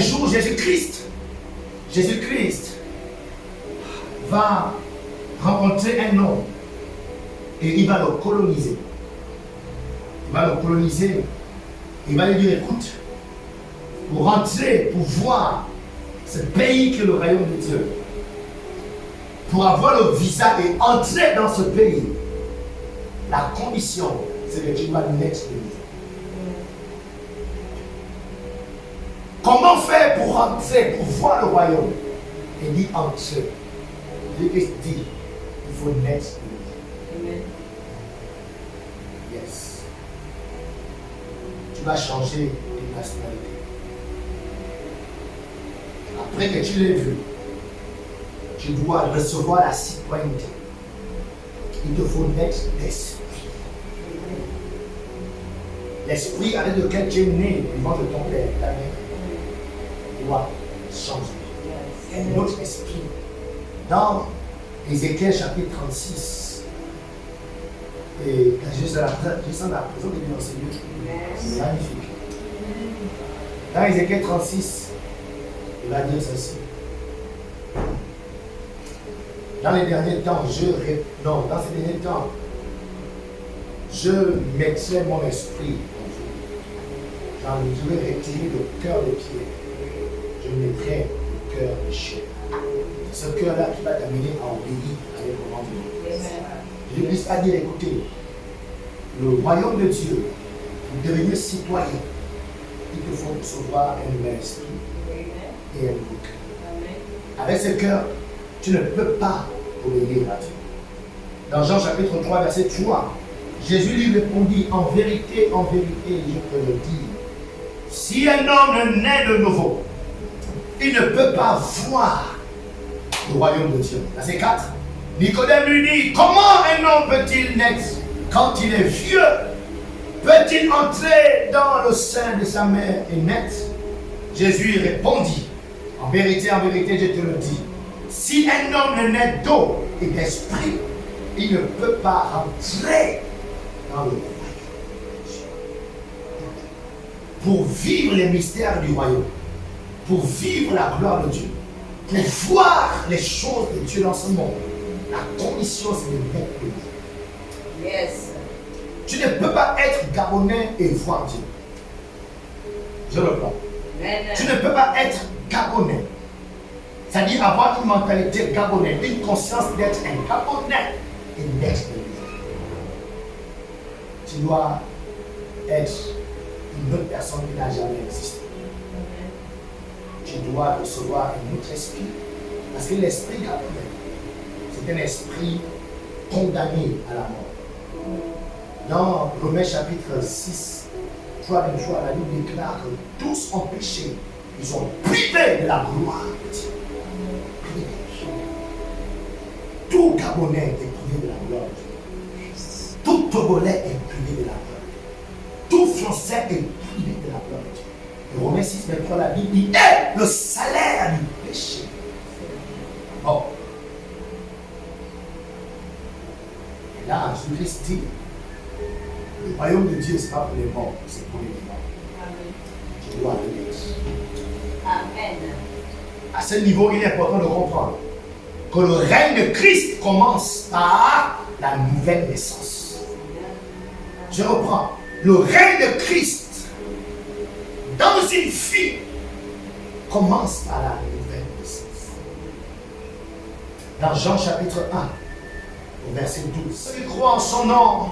jour, Jésus-Christ va rencontrer un homme et il va le coloniser. Il va le coloniser. Il va lui dire, écoute, pour rentrer, pour voir ce pays qui est le royaume de Dieu, pour avoir le visa et entrer dans ce pays, la condition, c'est que tu dois naître de nouveau. Comment faire pour rentrer, pour voir le royaume? Il dit entrer. Jésus dit, il faut naître de nouveau. Amen. Yes. Tu vas changer de nationalité. Après que tu l'aies vu, tu dois recevoir la citoyenneté. Il te faut naître d'esprit. L'esprit avec lequel tu es né du ventre de ton père, ta mère, doit changer. Yes. Notre esprit. Dans Ézéchiel chapitre 36, et juste à la présence de Dieu dans ce lieu, c'est magnifique. Dans Ézéchiel 36, il va dire ceci. Dans les derniers temps, dans ces derniers temps, je mettrai mon esprit en vous. Je vais retirer le cœur de pierre. Je mettrai le cœur de chair. C'est ce cœur-là qui va t'amener à obéir à les commandements. Jésus a dit, écoutez, le royaume de Dieu, pour devenir citoyen, il te faut recevoir un nouvel esprit et un nouveau cœur. Avec ce cœur, tu ne peux pas obéir à Dieu. Dans Jean chapitre 3, verset 3, Jésus lui répondit, en vérité, je te le dis, si un homme naît de nouveau, il ne peut pas voir le royaume de Dieu. Verset 4, Nicodème lui dit, comment un homme peut-il naître quand il est vieux? Peut-il entrer dans le sein de sa mère et naître? Jésus répondit, en vérité, je te le dis, si un homme ne naît d'eau et d'esprit, il ne peut pas entrer dans le royaume. Pour vivre les mystères du royaume, pour vivre la gloire de Dieu, pour voir les choses de Dieu dans ce monde, la condition c'est de naître de Dieu. Yes. Tu ne peux pas être Gabonais et voir Dieu. Je reprends. Tu ne peux pas être Gabonais. C'est-à-dire avoir une mentalité gabonaise, une conscience d'être un Gabonais et naître de Dieu. Tu dois être une autre personne qui n'a jamais existé. Tu dois recevoir un autre esprit. Parce que l'esprit gabonais, c'est un esprit condamné à la mort. Dans Romains chapitre 6, 3 la Bible déclare que tous ont péché. Ils sont privés de la gloire de Dieu. Tout Gabonais est privé de la gloire de Dieu. Tout Togolais est privé de la gloire de Dieu. Tout Français est privé de la gloire de Dieu. Et Romains 6, 23, la Bible dit, et le salaire du péché. Bon. Et là, Jésus-Christ dit, le royaume de Dieu, ce n'est pas pour les morts, c'est pour les vivants. Tu dois le dire. Amen. À ce niveau, il est important de comprendre que le règne de Christ commence par la nouvelle naissance. Je reprends. Le règne de Christ dans une vie commence par la nouvelle naissance. Dans Jean chapitre 1, au verset 12. Ceux qui croient en son nom,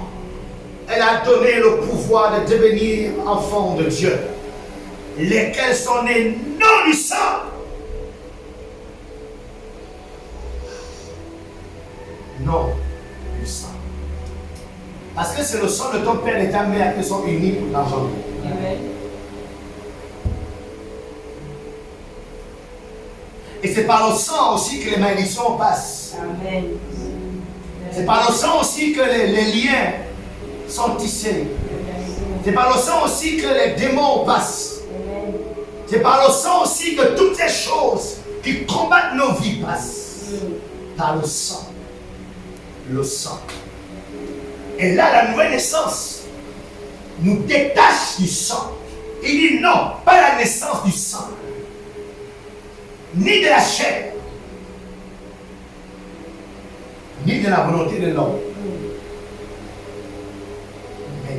elle a donné le pouvoir de devenir enfants de Dieu, lesquels sont nés non du sang, non du sang. Parce que c'est le sang de ton père et ta mère qui sont unis pour l'engendrer. Amen. Et c'est par le sang aussi que les malédictions passent. Amen. C'est par le sang aussi que les liens sont tissés. C'est par le sang aussi que les démons passent. C'est par le sang aussi que toutes les choses qui combattent nos vies passent. Par le sang. Le sang. Et là, la nouvelle naissance nous détache du sang. Il dit non, pas la naissance du sang, ni de la chair, ni de la volonté de l'homme, mais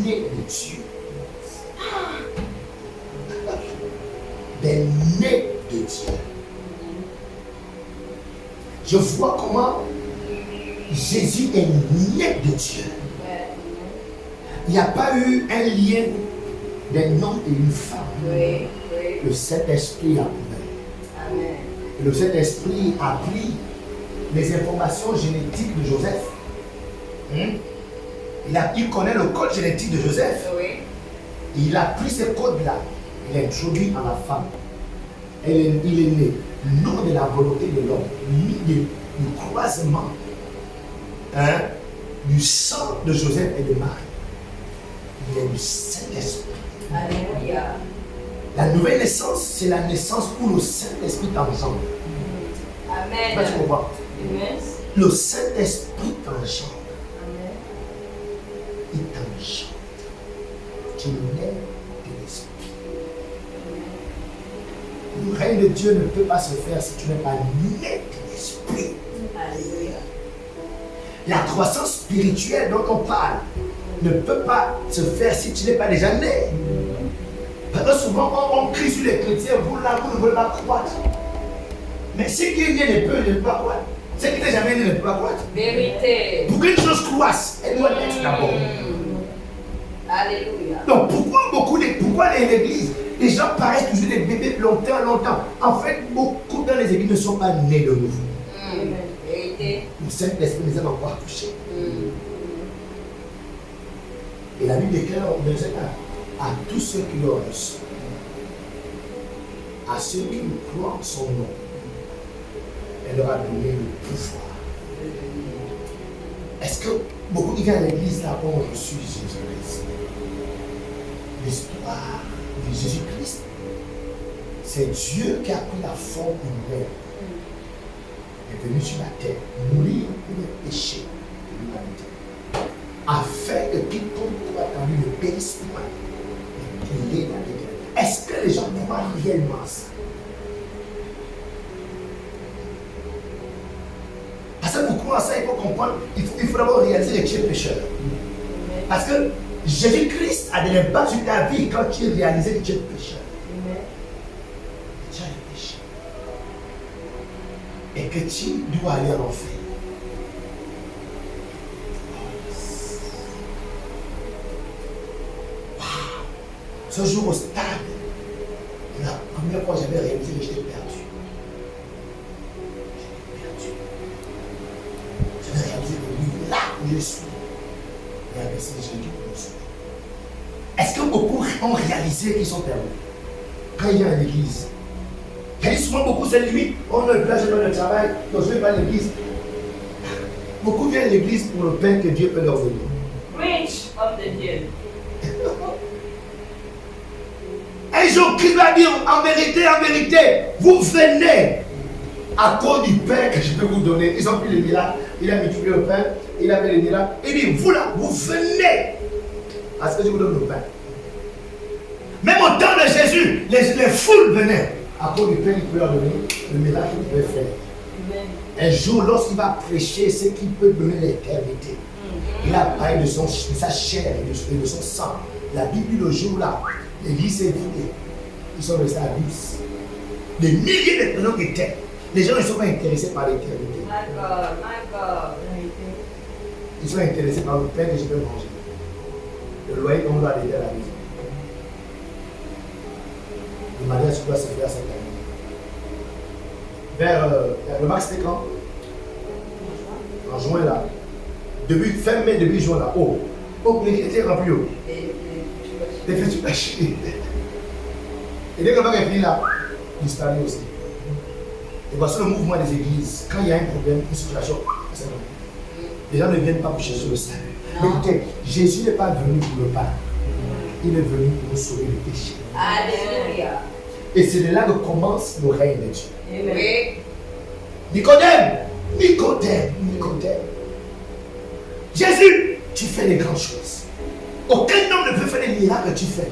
né de Dieu. Des nés de Dieu. Je vois comment Jésus est né de Dieu. Il n'y a pas eu un lien d'un homme et une femme. Oui, oui. Le Saint-Esprit a pris. Amen. Le Saint-Esprit a pris les informations génétiques de Joseph. Il connaît le code génétique de Joseph. Oui. Et il a pris ce code-là. Il a introduit à la femme. Il est né, non de la volonté de l'homme, ni du croisement du sang de Joseph et de Marie. Il est du Saint-Esprit. Alléluia. La nouvelle naissance, c'est la naissance où le Saint-Esprit t'engendre. Amen. Tu comprends? Amen. Le Saint-Esprit t'engendre. Amen. Il t'engendre. Tu nais de l'Esprit. Le règne de Dieu ne peut pas se faire si tu n'es pas né de l'Esprit. Alléluia. La croissance spirituelle dont on parle ne peut pas se faire si tu n'es pas déjà né. Parce que souvent on crie sur les chrétiens, vous là, vous ne voulez pas croître. Mais ce qui est né ne peut pas croître. Ce qui n'est jamais né ne peut pas croître. Vérité. Pour qu'une chose croisse, elle doit être d'abord. Alléluia. Donc pourquoi l'église, les gens paraissent toujours des bébés longtemps. En fait, beaucoup dans les églises ne sont pas nés de nouveau. Vérité. Le Saint-Esprit les a encore touchés. Et la Bible déclare au verset 1, à tous ceux qui le reçoivent, à ceux qui croient en son nom, elle leur a donné le pouvoir. Est-ce que beaucoup qui viennent à l'église là ont reçu Jésus-Christ? L'histoire de Jésus-Christ, c'est Dieu qui a pris la forme humaine, est venu sur la terre, mourir pour les péchés de l'humanité, afin que quiconque croit en lui ne périsse pas, mais qu'il ait la vie. Est-ce que les gens croient réellement ça? Parce que pour croire ça, il faut comprendre, il faut d'abord réaliser que tu es pécheur. Parce que Jésus-Christ a de l'impact sur ta vie quand tu as réalisé que tu es pécheur. Tu as le péché. Et que tu dois aller en enfer. Wow. Ce jour au stade, la première fois que j'avais réalisé que j'étais perdu. J'avais réalisé que lui, là où je suis, il y avait ce Jésus pour nous sauver. Est-ce que beaucoup ont réalisé qu'ils sont perdus? Quand il y a à l'église, il y a souvent beaucoup cette limite, on ne place pas le travail, donc je ne vais pas à l'église. Beaucoup viennent à l'église pour le pain que Dieu peut leur donner. Preach of the Dieu. Un jour, Christ va dire en vérité, vous venez à cause du pain que je peux vous donner. Ils ont pris le miracle, il a multiplié le pain, il a fait le miracle. Il dit, vous là, vous venez à ce que je vous donne le pain. Même au temps de Jésus, les foules venaient à cause du pain qu'il peut leur donner, le miracle qu'il pouvait faire. Amen. Un jour, lorsqu'il va prêcher ce qu'il peut donner l'éternité, il a parlé de sa chair et de son sang. La Bible dit le jour-là, l'église s'est vidée. Ils sont restés à 10. Des milliers de personnes qui étaient. Les gens ne sont pas intéressés par l'éternité. My God. Ils sont intéressés par le pain que je peux manger. Le loyer qu'on doit aider à la maison. Le mariage doit se faire cette année. Vers le max c'était quand? En juin là. Fin mai, début juin là. Oh, l'église était remplie. Les fêtes du péché. Et dès que le bac est fini là, il disparaît aussi. Et voici le mouvement des églises. Quand il y a un problème, une situation, c'est bon. Les gens ne viennent pas pour chercher le salut. Mais écoutez, Jésus n'est pas venu pour le pain. Il est venu pour nous sauver le péché. Alléluia. Et c'est de là que commence le règne de Dieu. Amen. Nicodème. Jésus, tu fais des grandes choses. Aucun homme ne peut faire les miracles que tu fais.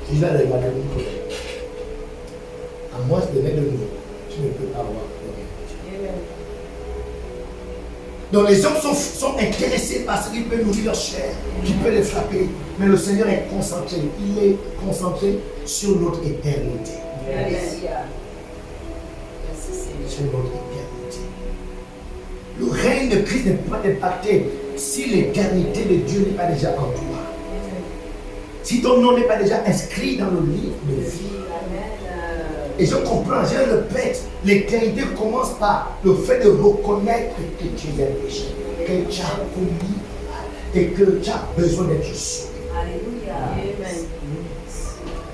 Jésus va regarder Nicodème. À moi de mettre de nouveau. tu ne peux pas avoir le royaume de Dieu. Amen. Donc les hommes sont intéressés par ce qui peut nourrir leur chair, qui peut les frapper. Mais le Seigneur est concentré. Il est concentré sur notre éternité. Alléluia. Merci Seigneur. Sur notre éternité. Le règne de Christ ne peut pas impacter si l'éternité de Dieu n'est pas déjà en toi. Si ton nom n'est pas déjà inscrit dans le livre de vie. Amen. Et je comprends, je le répète, l'éternité commence par le fait de reconnaître que tu es péché, que tu as commis et que tu as besoin d'être sauvé. Alléluia. Amen.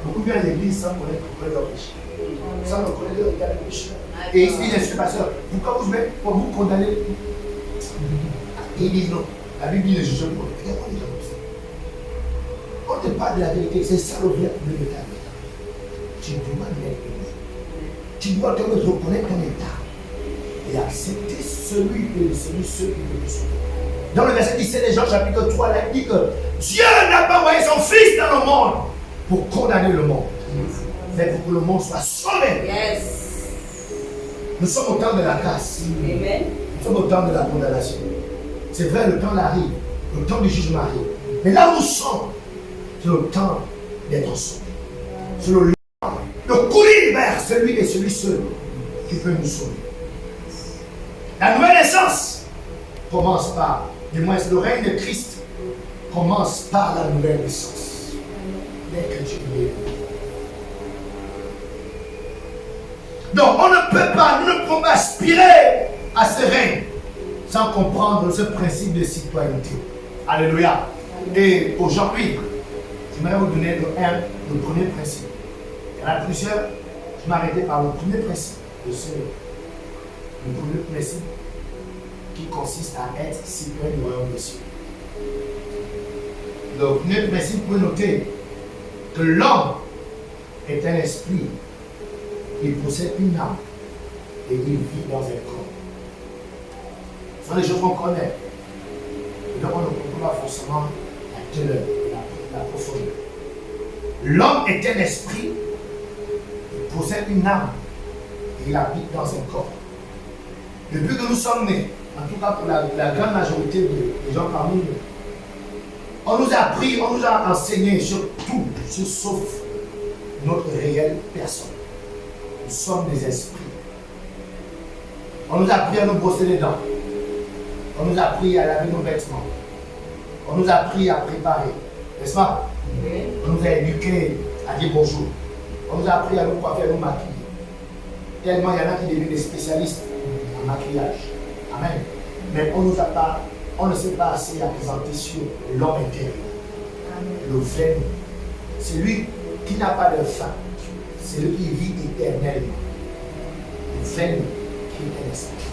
Beaucoup viennent à l'église sans connaître leur péché, sans reconnaître leur état de péché. Et ils se disent, je suis pasteur, pourquoi vous condamnez? Et ils disent non, la Bible dit ne juge pas. Regardez les gens comme ça. On te parle de la vérité, c'est ça le vrai problème de ta vie. Tu dois l'être. Tu dois te reconnaître ton état et accepter ceux qui peut te sauver. Dans le verset 17 de Jean chapitre 3, là, il dit que Dieu n'a pas envoyé son Fils dans le monde pour condamner le monde, mais pour que le monde soit sauvé. Yes. Nous sommes au temps de la grâce. Amen. Nous sommes au temps de la condamnation. C'est vrai, le temps arrive, le temps du jugement arrive. Mais là où nous sommes, c'est le temps d'être sauvés. C'est le temps de courir vers celui et celui seul qui peut nous sauver. La nouvelle naissance commence par, du moins le règne de Christ commence par la nouvelle naissance. Dès que tu es. Donc on ne peut pas, nous ne pouvons pas aspirer à ce règne sans comprendre ce principe de citoyenneté. Alléluia. Et aujourd'hui, j'aimerais vous donner le premier principe. Il y en a plusieurs, je m'arrêtais par le premier principe de le premier principe qui consiste à être citoyen du royaume des cieux. Le premier principe, vous pouvez noter que l'homme est un esprit, il possède une âme et il vit dans un corps. Ce sont les choses qu'on connaît. Et donc on ne comprend pas forcément la teneur, la profondeur. L'homme est un esprit, il possède une âme et il habite dans un corps. Depuis que nous sommes nés, en tout cas pour la grande majorité des gens parmi nous, on nous a appris, on nous a enseigné sur tout, sauf notre réelle personne. Nous sommes des esprits. On nous a appris à nous brosser les dents. On nous a appris à laver nos vêtements. On nous a appris à préparer. N'est-ce pas? On nous a éduqués à dire bonjour. On nous a appris à nous coiffer, à nous maquiller. Tellement il y en a qui deviennent des spécialistes en maquillage. Amen. Mais on ne s'est pas assez appesanti sur l'homme intérieur. Le vrai nous. C'est lui qui n'a pas de fin. C'est lui qui vit éternellement. Le vrai nous qui est un esprit.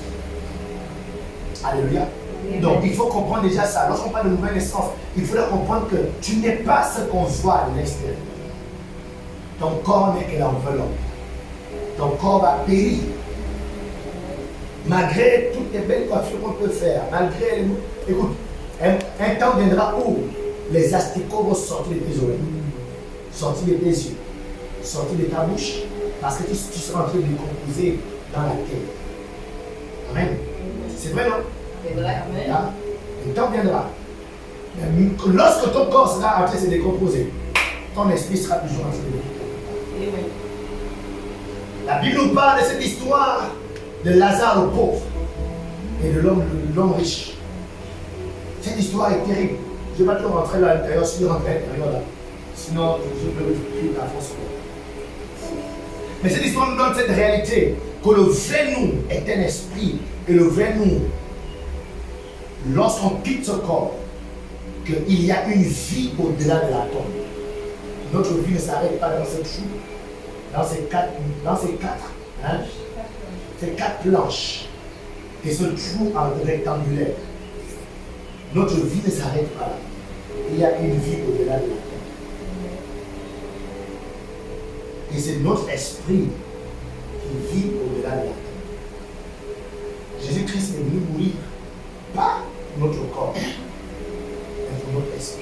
Alléluia. Donc il faut comprendre déjà ça. Lorsqu'on parle de nouvelle naissance, il faudra comprendre que tu n'es pas ce qu'on voit de l'extérieur. Ton corps n'est que l'enveloppe. Ton corps va périr. Malgré toutes les belles coiffures qu'on peut faire, malgré les... Écoute, un temps viendra où les asticots vont sortir de tes oreilles, sortir de tes yeux, sortir de ta bouche, parce que tu seras en train de décomposer dans la terre. Amen. C'est vrai, non? C'est vrai. Amen. Là, le temps viendra. Mais lorsque ton corps sera en train de se décomposer, ton esprit sera toujours en train de décomposer. Amen. La Bible nous parle de cette histoire de Lazare le pauvre et de l'homme riche. Cette histoire est terrible. Je ne vais pas trop rentrer là à l'intérieur, si je rentre à l'intérieur là. Sinon, je peux plus à force. Mais cette histoire nous donne cette réalité que le vrai nous est un esprit et le vrai nous, lorsqu'on quitte ce corps, qu'il y a une vie au-delà de la tombe. Notre vie ne s'arrête pas dans cette chou, dans ces quatre planches et ce trou rectangulaire. Notre vie ne s'arrête pas là. Il y a une vie au-delà de la tombe. Et c'est notre esprit qui vit au-delà de la tombe. Jésus-Christ est venu mourir, pas pour notre corps, mais pour notre esprit.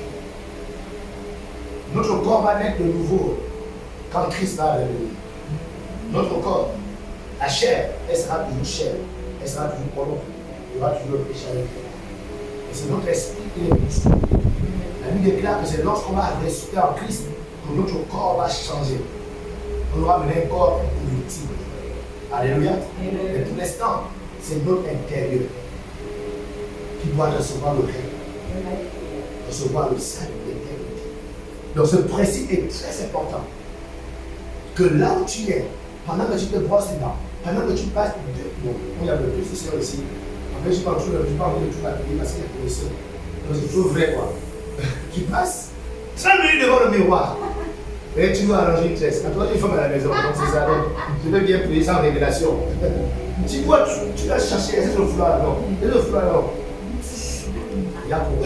Notre corps va naître de nouveau quand Christ va revenir. Notre corps La chair, elle sera toujours chair. Elle sera toujours corrompue. Il y aura toujours le péché avec elle. Et c'est notre esprit qui est Christ. La Bible déclare que c'est lorsqu'on va ressusciter en Christ que notre corps va changer. On aura mené un corps incorruptible. Alléluia. Mais pour l'instant, c'est notre intérieur qui doit recevoir le règne, recevoir le salut, l'éternité. Donc ce principe est très important. Que là où tu es, pendant que tu te brosses les dents, pendant que tu passes bon, il y a plus de sœurs ici. En fait, je parle toujours, je parle de tout papier parce qu'il y a des sœurs. Donc c'est toujours vrai quoi. Tu passes 30 minutes devant le miroir. Et tu dois arranger une tresse. Quand toi, tu es une femme à la maison, donc c'est ça. Donc, je veux bien prier sans révélation. Tu vois, tu vas chercher, est-ce que le foulard non? Est-ce que le foulard non? Il y a pour.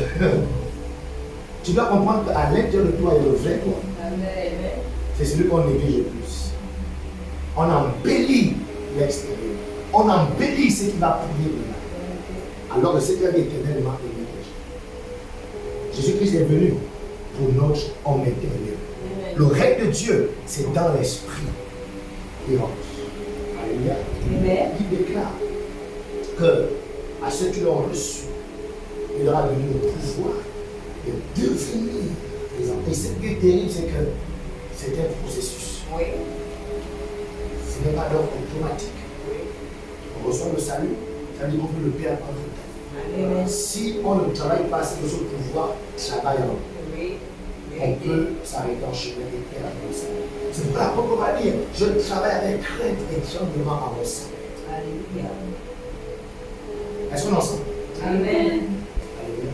Tu dois comprendre qu'à l'intérieur de toi, il y a le vrai toi. C'est celui qu'on néglige le plus. On embellit l'extérieur. On embellit ce qui va prier dedans. Alors que c'est éternellement éternel. Jésus-Christ est venu pour notre homme intérieur. Le règne de Dieu, c'est dans l'esprit. Il rentre. Alléluia. Il déclare que à ceux qui l'ont reçu, il leur a donné le pouvoir de devenir les enfants. Et ce qui est terrible, c'est que c'est un processus. Oui. Ce n'est pas d'ordre automatique. On reçoit le salut, ça veut dire qu'on peut le perdre en tout temps. Si on ne travaille pas sur ce pouvoir, travaille en nous. Oui. On peut s'arrêter en chemin et perdre le salut. C'est pourquoi l'apôtre va dire, je travaille avec crainte et tremblement à mon salut. Alléluia. Est-ce qu'on est ensemble? Amen. Alléluia.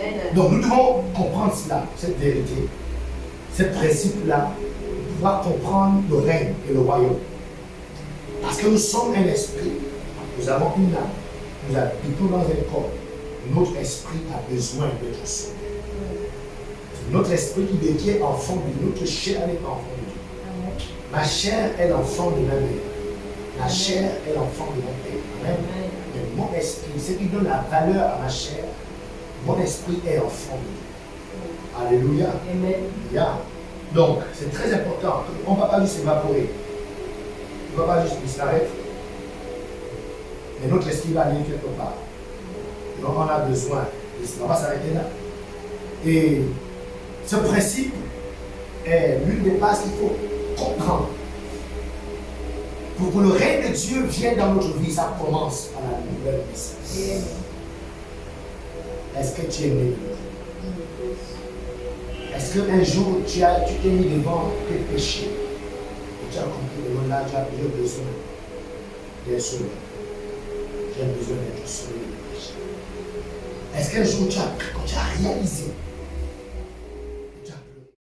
Amen. Donc nous devons comprendre cela, cette vérité, ce principe-là, pour pouvoir comprendre le règne et le royaume. Parce que nous sommes un esprit, nous avons une âme, nous habitons dans un corps. Notre esprit a besoin d'être sauvé. C'est notre esprit qui devient enfant de Dieu, notre chair est enfant de Dieu. Ma chair est l'enfant de ma mère. La chair est l'enfant de mon père. Amen. Mais mon esprit, ce qui donne la valeur à ma chair, mon esprit est enfant de Dieu. Alléluia. Amen. Bien. Donc, c'est très important. On ne va pas juste s'évaporer. On ne va pas juste disparaître. Mais notre esprit va aller quelque part. Donc, on a besoin de ça. On va s'arrêter là. Et ce principe est l'une des bases qu'il faut comprendre. Pour que le règne de Dieu vienne dans notre vie, ça commence par la nouvelle naissance. Est-ce que tu es né de nouveau? Est-ce qu'un jour tu t'es mis devant tes péchés et tu as compris que là, j'ai besoin d'être sauvé. J'ai besoin d'être sauvé de péché. Est-ce qu'un jour tu as réalisé